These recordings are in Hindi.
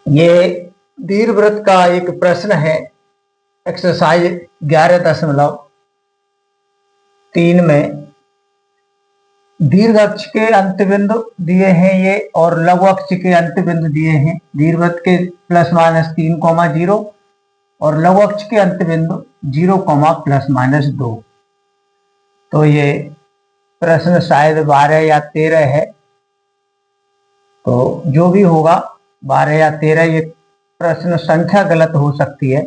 ये दीर्घवृत्त का एक प्रश्न है। एक्सरसाइज 11.3 में दीर्घ अक्ष के अंत बिंदु दिए हैं ये और लघु अक्ष के अंत बिंदु दिए हैं। दीर्घवृत्त के ±3,0 और लघु अक्ष के अंत बिंदु 0, ±2। तो ये प्रश्न शायद 12 या 13 है, तो जो भी होगा 12 या 13, ये प्रश्न संख्या गलत हो सकती है,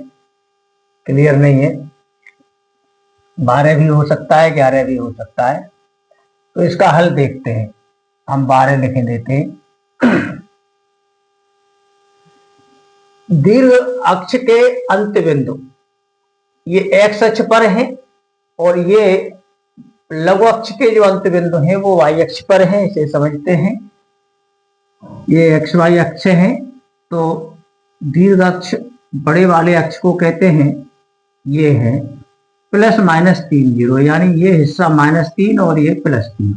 क्लियर नहीं है। 12 भी हो सकता है, 11 भी हो सकता है। तो इसका हल देखते हैं। हम 12 लिखे देते हैं। दीर्घ अक्ष के अंत बिंदु ये x अक्ष पर है और ये लघु अक्ष के जो अंत बिंदु हैं वो y अक्ष पर है। इसे समझते हैं। ये xy अक्ष है, तो दीर्घ अक्ष बड़े वाले अक्ष को कहते हैं, ये है ±3,0, यानी ये हिस्सा -3 और ये +3।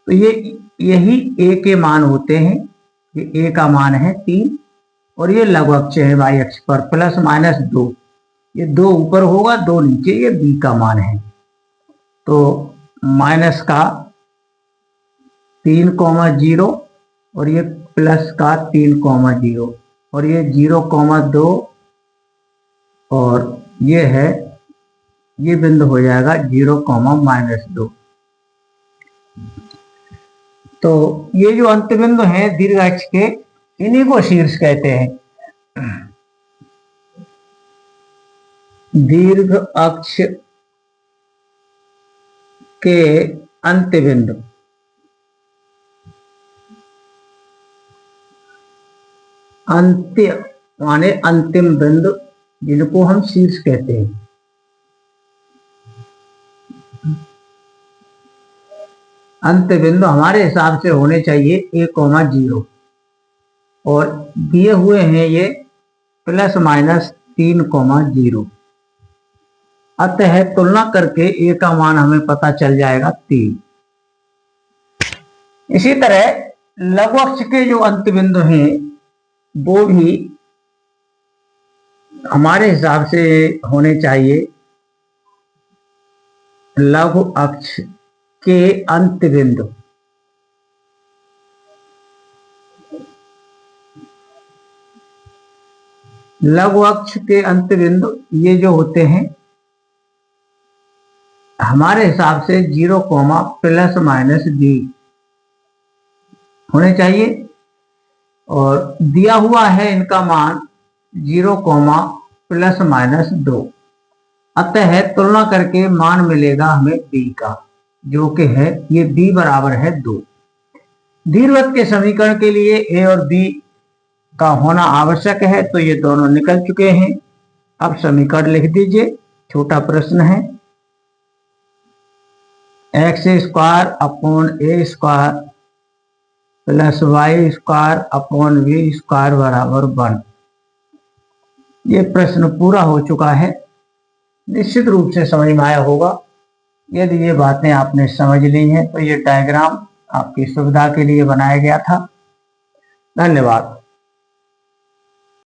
तो यही a के मान होते हैं। ये a का मान है 3 और ये लघु अक्ष है y अक्ष पर ±2। ये 2 ऊपर होगा, 2 नीचे, ये b का मान है। तो माइनस का 3,0 और ये प्लस का 3,0 और ये 0,2 और ये है, ये बिंदु हो जाएगा 0,-2। तो ये जो अंत बिंदु है दीर्घ अक्ष के, इन्हीं को शीर्ष कहते हैं। दीर्घ अक्ष के अंत बिंदु अंत्य माने अंतिम बिंदु, जिनको हम शीर्ष कहते हैं। अंत बिंदु हमारे हिसाब से होने चाहिए a,0 और दिए हुए हैं ये ±3,0। अतः तुलना करके a का मान हमें पता चल जाएगा 3। इसी तरह लघु अक्ष के जो अंत बिंदु हैं वो भी हमारे हिसाब से होने चाहिए। लघु अक्ष के अंत बिंदु लघु अक्ष के अंत बिंदु ये जो होते हैं हमारे हिसाब से 0, ±b होने चाहिए और दिया हुआ है इनका मान 0, ±2। अतः तुलना करके मान मिलेगा हमें b का, जो कि है ये b बराबर है 2। दीर्घवृत्त के समीकरण के लिए a और b का होना आवश्यक है, तो ये दोनों निकल चुके हैं। अब समीकरण लिख दीजिए। छोटा प्रश्न है, x² + y² बराबर 1। ये प्रश्न पूरा हो चुका है। निश्चित रूप से समझ में आया होगा। यदि ये बातें आपने समझ ली हैं तो ये डायग्राम आपकी सुविधा के लिए बनाया गया था। धन्यवाद।